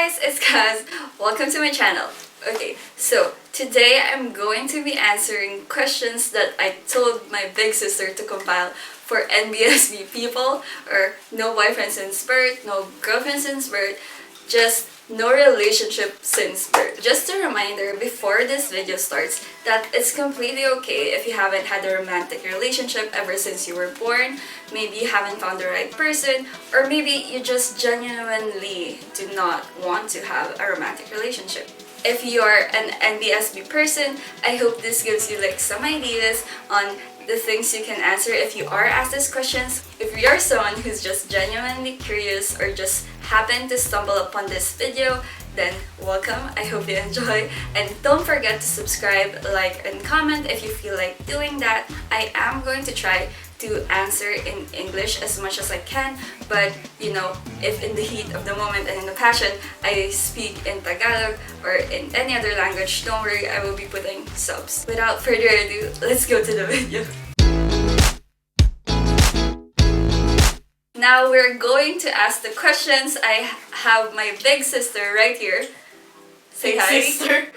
guys, it's Kaz. Welcome to my channel. Okay, so today I'm going to be answering questions that I told my big sister to compile for NBSB people, or no boyfriend since birth, no girlfriend since birth, just no relationship since birth. Just a reminder before this video starts that it's completely okay if you haven't had a romantic relationship ever since you were born, maybe you haven't found the right person, or maybe you just genuinely do not want to have a romantic relationship. If you're an NBSB person, I hope this gives you some ideas on the things you can answer if you are asked these questions. If you're someone who's just genuinely curious or just happened to stumble upon this video, then welcome. I hope you enjoy. And don't forget to subscribe, like, and comment if you feel like doing that. I am going to try to answer in English as much as I can, but if in the heat of the moment and in the passion I speak in Tagalog or in any other language, don't worry, I will be putting subs. Without further ado, let's go to the video. Now we're going to ask the questions. I have my big sister right here. Say hi. Sister.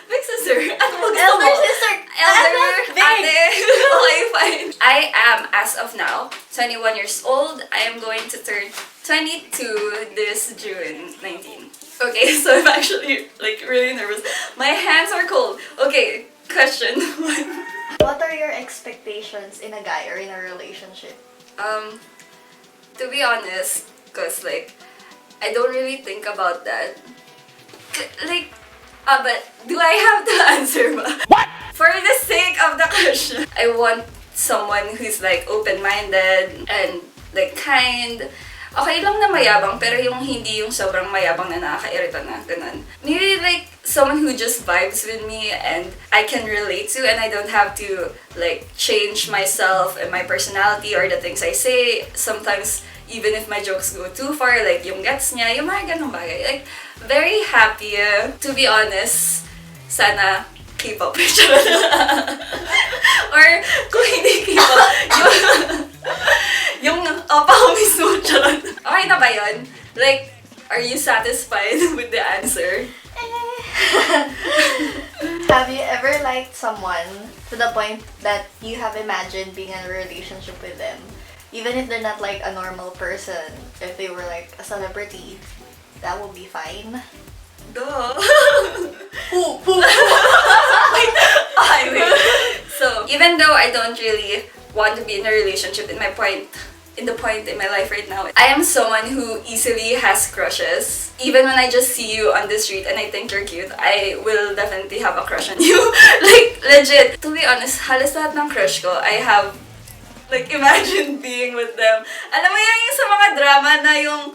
Big sister. Elder sister. Elder. Big. Ate. Okay, fine. I am, as of now, 21 years old. I am going to turn 22 this June 19. Okay, so I'm actually really nervous. My hands are cold. Okay, question 1. What are your expectations in a guy or in a relationship? To be honest, cause I don't really think about that. But do I have to answer ba? What? For the sake of the question, I want someone who's open-minded and kind. Okay lang na mayabang, pero hindi yung sobrang mayabang na nakakairita na, ganun. Maybe someone who just vibes with me and I can relate to, and I don't have to change myself and my personality or the things I say. Sometimes, even if my jokes go too far, yung gets niya, yung mga ganung bagay. Very happy. To be honest, sana K-pop. Or kung hindi K-pop, yung opa ko mismo, charot. Okay na ba yun? Are you satisfied with the answer? Have you ever liked someone to the point that you have imagined being in a relationship with them? Even if they're not a normal person, if they were a celebrity, that would be fine. Duh. Who? Wait. So, even though I don't really want to be in a relationship in the point in my life right now, I am someone who easily has crushes. Even when I just see you on the street and I think you're cute, I will definitely have a crush on you. Legit. To be honest, halos lahat ng crush ko, I have imagine being with them. Alam mo yung sa mga drama na yung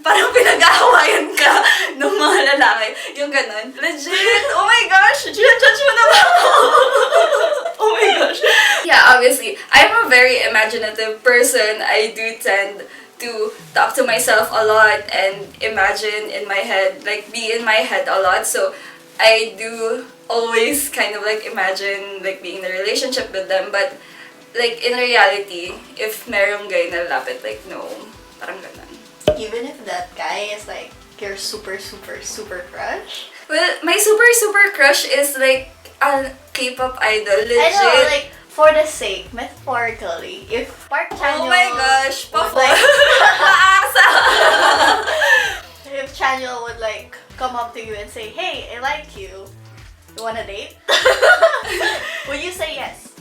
parang pinag-aawayan ka ng mga lalaki. Yung ganun. Legit! Oh my gosh! Judge mo naman ako! Oh my gosh! Yeah, obviously, I'm a very imaginative person. I do tend to talk to myself a lot and imagine in my head, be in my head a lot. So, I do always kind of imagine being in a relationship with them. But, in reality, if merong guy na lapit, no. Parang ganun. Even if that guy is your super crush? Well, my super crush is a K-pop idol, legit. I know, for the sake, metaphorically, if Park Chanyeol... Oh my gosh, Papa! If Chanyeol would come up to you and say, hey, I like you. You wanna date? Would you say yes?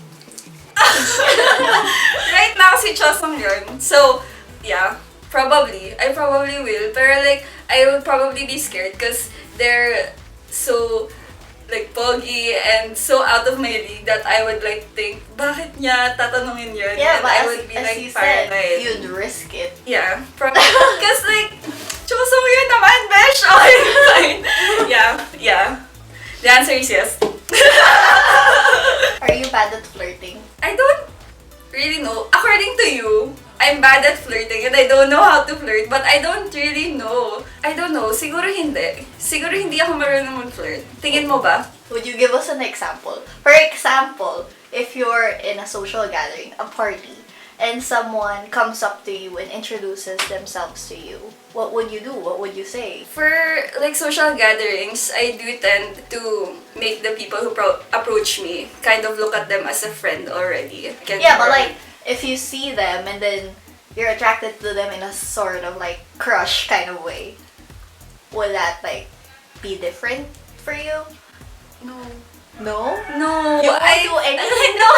Right now, si Chosong yun. So, yeah, probably. I probably will. Pero I will probably be scared because they're so pogi and so out of my league that I would think, bakit niya tatanungin yun? Yeah, and but I as would be you paranoid. said, you'd risk it. Yeah, probably. Because Chosong yun naman, besh! Okay, fine. Yeah. The answer is yes. Are you bad at flirting? I don't really know. According to you, I'm bad at flirting and I don't know how to flirt, but I don't really know. I don't know. Siguro hindi. Siguro hindi ako marunong mag-flirt. Tingin mo ba? Would you give us an example? For example, if you're in a social gathering, a party, and someone comes up to you and introduces themselves to you, what would you do? What would you say? For like social gatherings, I do tend to make the people who approach me kind of look at them as a friend already. Yeah, but like if you see them and then you're attracted to them in a sort of like crush kind of way, would that like be different for you? No. No? No, You won't do anything no.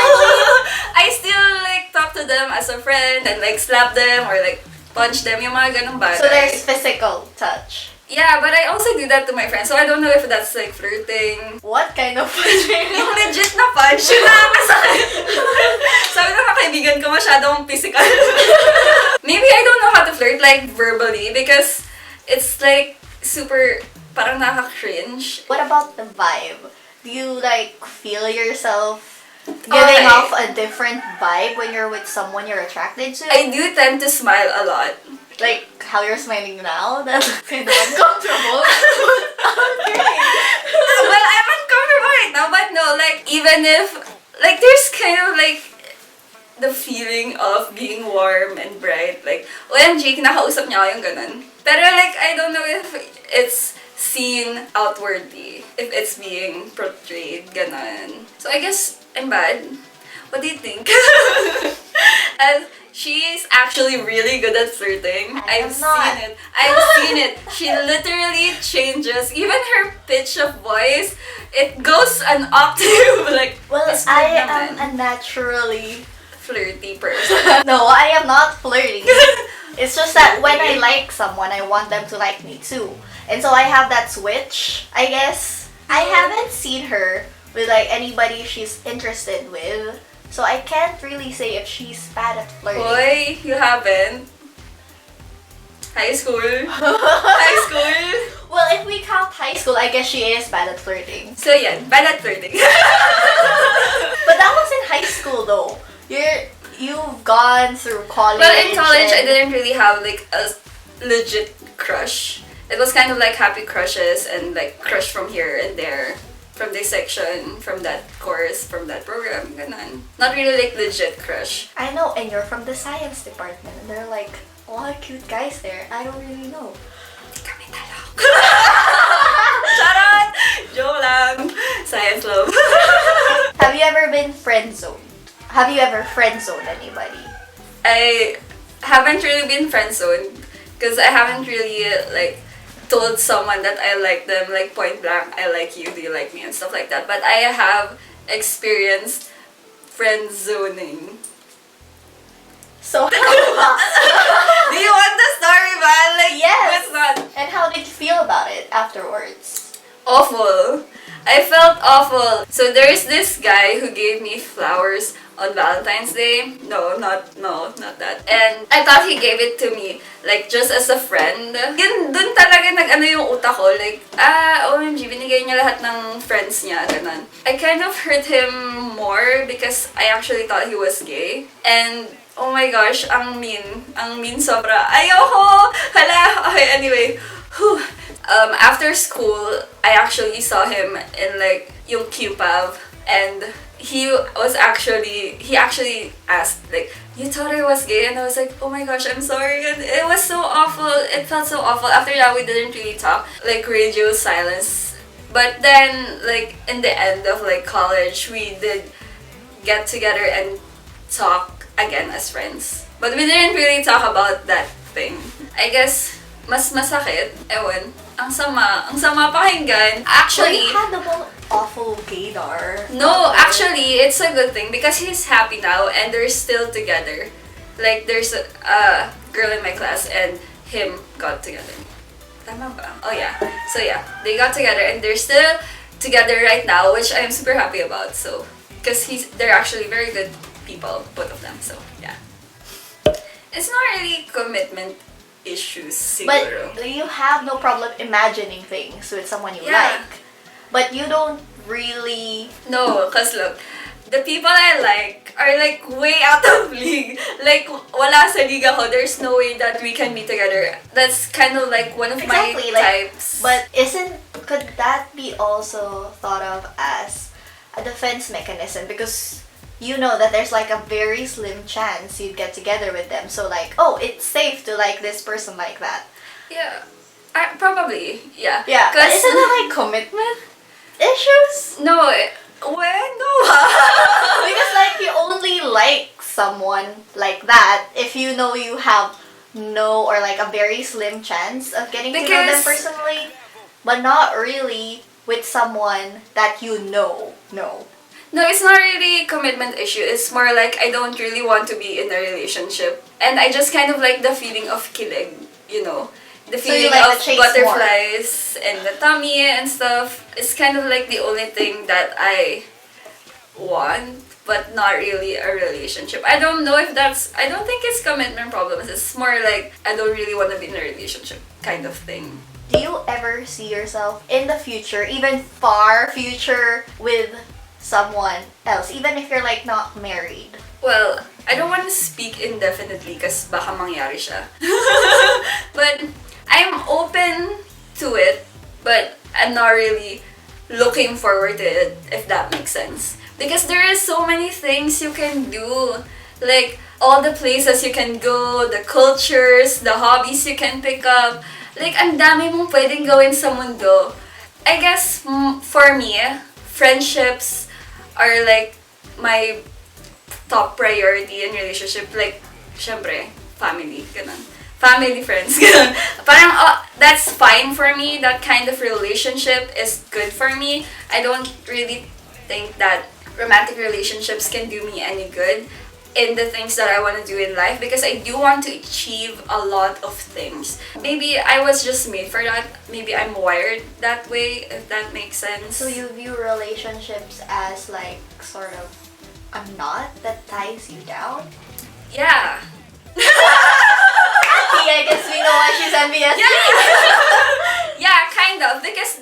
I still like talk to them as a friend and like slap them or like punch them, yung mga ganung bagay. So there's physical touch. Yeah, but I also do that to my friends, so I don't know if that's like flirting. What kind of punching? Yung legit na punch, yun nakakasakit. Sabi ng mga kaibigan ko, masyadong physical. Maybe I don't know how to flirt like verbally because it's like super, parang nakaka-cringe. What about the vibe? Do you like feel yourself giving off a different vibe when you're with someone you're attracted to? I do tend to smile a lot. Like how you're smiling now? That's kind of uncomfortable. Okay. Well, I'm uncomfortable right now, but no, like even if, like there's kind of like the feeling of being warm and bright. Like, OMG, kinakausap niya ako yung ganun. Pero like, I don't know if it's seen outwardly, if it's being portrayed, ganun. So I guess I'm bad. What do you think? And she's actually really good at flirting. I've seen it. She literally changes. Even her pitch of voice, it goes an octave. Like, Well, I am a naturally flirty person. No, I am not flirting. It's just that when I like someone, I want them to like me too. And so I have that switch, I guess. I haven't seen her with like anybody she's interested with. So I can't really say if she's bad at flirting. Boy, you haven't. High school. High school. Well, if we count high school, I guess she is bad at flirting. So yeah, bad at flirting. But that was in high school though. You've gone through college. Well, in college, I and- didn't really have like a legit crush. It was kind of like happy crushes and like crush from here and there. From this section, from that course, from that program, ganun. Not really like legit crush. I know, and you're from the science department, and there are like a lot of cute guys there. I don't really know. Kami talok. Charot! Joke lang. Science love. Have you ever been friend-zoned? Have you ever friend-zoned anybody? I haven't really been friend-zoned because I haven't really like told someone that I like them, like point blank, I like you, do you like me, and stuff like that. But I have experienced friend zoning. So, Do you want the story, man? Like, Yes. what's not and how did you feel about it afterwards? awful? I felt awful. So there's this guy who gave me flowers on Valentine's Day. No, not that. And I thought he gave it to me, like, just as a friend. Yun, dun talaga nag-ano yung utak ko. Like, OMG, binigay niya lahat ng friends niya, ganun. I kind of hurt him more because I actually thought he was gay. And, oh my gosh, ang mean sobra. Ayoko! Hala! Okay, anyway. Whew. After school, I actually saw him in like yung QPAV, and he actually asked like, you thought I was gay? And I was like, oh my gosh, I'm sorry. And it was so awful. It felt so awful. After that, we didn't really talk, like radio silence. But then, like in the end of like college, we did get together and talk again as friends. But we didn't really talk about that thing. I guess mas masakit. Ewan. Ang sama pakinggan. Actually, you had the most awful gaydar. no, actually, it's a good thing because he's happy now and they're still together. Like, there's a girl in my class and him got together. Tama ba? Oh yeah. So yeah, they got together and they're still together right now, which I'm super happy about. So, because they're actually very good people, both of them. So yeah, it's not really commitment issues, siguro. But you have no problem imagining things with someone you Yeah. like. But you don't really... No, cause look, the people I like are like way out of league. Like, wala sa liga ko. There's no way that we can be together. That's kind of like one of Exactly, my like, types. but could that be also thought of as a defense mechanism? Because you know that there's like a very slim chance you'd get together with them. So like, oh, it's safe to like this person like that. Yeah. Probably. Yeah. Yeah, but isn't that like commitment issues? No. When? No. Because like you only like someone like that if you know you have no or like a very slim chance of getting to know them Because- personally, but not really with someone that you know. No. No, it's not really a commitment issue. It's more like I don't really want to be in a relationship. And I just kind of like the feeling of kilig, you know. The So you feeling like of the chase butterflies and the tummy and stuff. It's kind of like the only thing that I want, but not really a relationship. I don't know if that's... I don't think it's commitment problems. It's more like I don't really want to be in a relationship kind of thing. Do you ever see yourself in the future, even far future, with someone else, even if you're like not married? Well, I don't want to speak indefinitely because baka mangyari siya. But I'm open to it, but I'm not really looking forward to it, if that makes sense. Because there is so many things you can do. Like, all the places you can go, the cultures, the hobbies you can pick up. Like, ang dami mong pwedeng gawin sa mundo. I guess, for me, friendships are like my top priority in relationship. Like, syempre, family, ganun. Family, friends, ganun. Parang, that's fine for me. That kind of relationship is good for me. I don't really think that romantic relationships can do me any good in the things that I want to do in life, because I do want to achieve a lot of things. Maybe I was just made for that. Maybe I'm wired that way, if that makes sense. So you view relationships as like sort of a knot that ties you down? Yeah. I guess we know why she's NBSB. Yeah, kind of. Because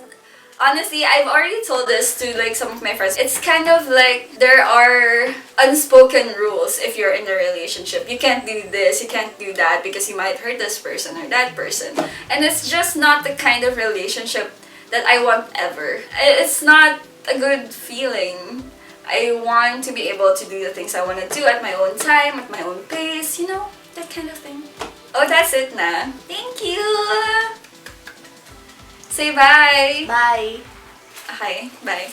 honestly, I've already told this to like some of my friends. It's kind of like there are unspoken rules if you're in a relationship. You can't do this, you can't do that because you might hurt this person or that person. And it's just not the kind of relationship that I want ever. It's not a good feeling. I want to be able to do the things I want to do at my own time, at my own pace, you know, that kind of thing. Oh, that's it na. Thank you! Say bye! Bye. Hi, bye.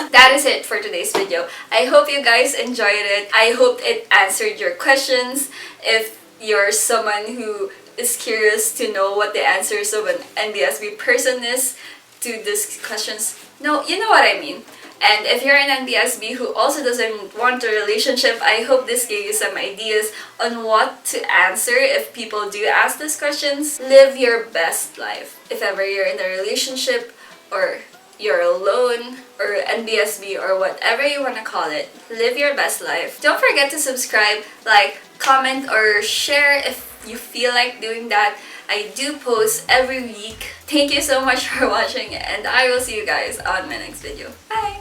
That is it for today's video. I hope you guys enjoyed it. I hope it answered your questions. If you're someone who is curious to know what the answers of an NBSB person is to these questions, no, you know what I mean. And if you're an NBSB who also doesn't want a relationship, I hope this gave you some ideas on what to answer if people do ask these questions. Live your best life. If ever you're in a relationship or you're alone or NBSB or whatever you want to call it, live your best life. Don't forget to subscribe, like, comment, or share if you feel like doing that. I do post every week. Thank you so much for watching, and I will see you guys on my next video. Bye!